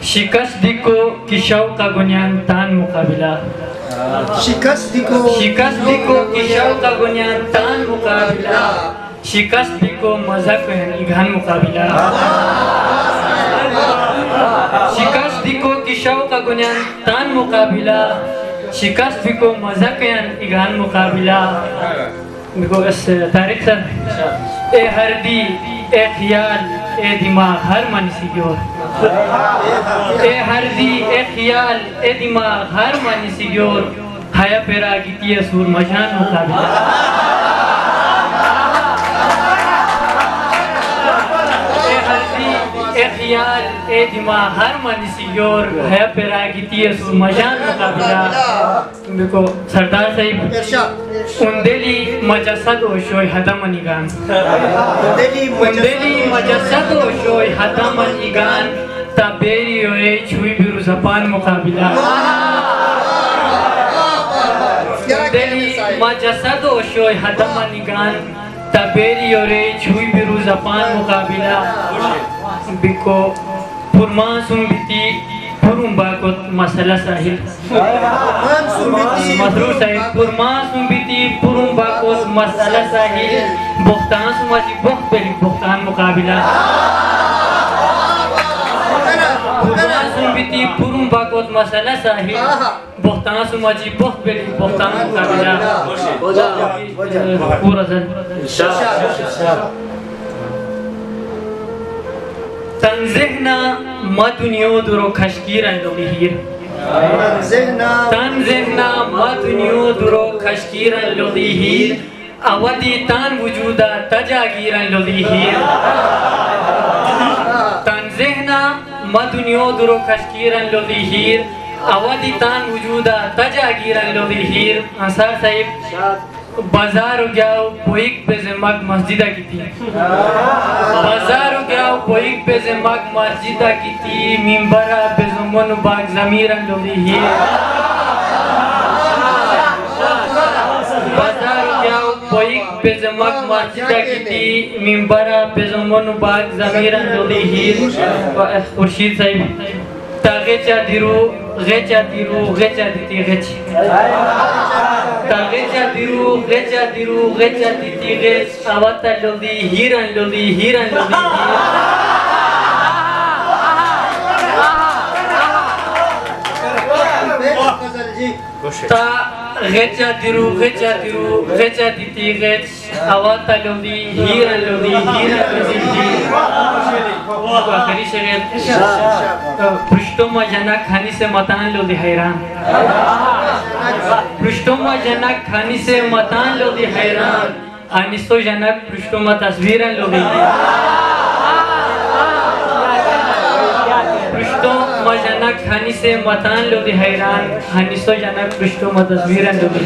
शिकस्त दिको किशौ का गुनियान तान मुकाबिला शिकस्त दिको किशौ का गुनियान तान मुकाबिला शिकस्त दिको मजा को इघान मुकाबिला शिकस्त दिको किशौ का गुनियान तान मुकाबिला शिकस्त दिको मजा को इघान मुकाबिला देखो इस तारीख सर ए हरदी ए ख्याल ए दिमाग हर मन सी जोर ए हरदी ए ख्याल ए दिमाग हर मन सी जोर हया पेरा गीती सूर मजान मुकाबिला ए हरदी ए ख्याल ए दिमाग हर मन सी जोर हया पेरा गीती सूर मजान मुकाबिला देखो सरदार साहिब उंदेली मजसद ओशोय हदमनिगान उंदेली मजसद ओशोय हदमनिगान तबेरी ओए छुई बिरु जबान मुकाबिला उंदेली मजसद ओशोय हदमनिगान तबेरी ओए छुई बिरु जबान मुकाबिला बिको पुरमा सुंबिती पुरुम्बा को मसला साहिल मसरूर साहिब पुरमा सुंबिती पुरुम्बा को मसला साहिल बुख्तान सुमाजी बुख्त पहली बुख्तान मुकाबिला पुरमा सुंबिती पुरुम्बा को मसला साहिल बुख्तान सुमाजी बुख्त पहली बुख्तान मुकाबिला पूरा सन तंज़ेहना मदुनियो दुरो खशकीर लोगीर तंज़ेहना मदुनियो दुरो खशकीर लोगीर अवधि तान वजूदा तजागीर लोगीर तंज़ेहना मदुनियो दुरो खशकीर लोगीर अवधि तान वजूदा तजागीर लोगीर अंसार साहिब बाजार गयाओ पोइक पे जमाग मस्जिदा की थी बाजार गयाओ पोइक पे जमाग मस्जिदा की थी मिंबरा पे ज़ुमन बाग ज़मीरन लोगी ही बाजार गयाओ पोइक पे जमाग मस्जिदा की थी मिंबरा पे ज़ुमन बाग ज़मीरन लोगी ही खुर्शीद साहिब तागेचा दिरो गेचा दीती गेच तागेचा दिरो गेचा दीती गेच आवता लोदी हीरन लोदी ता गेचा दिरो गेचा दीती गेच आवता लोदी हीरन लोदी आखिरी शेर पृष्ठों में जना खानी से मतान लोदी हैरान पृष्ठों में जना खानी से मतान लोदी हैरान अनिस्तो जनक पृष्ठों में तस्वीरें लोदी पृष्ठों में जना खानी से मतान लोदी हैरान अनिस्तो जनक पृष्ठों में तस्वीरें लोदी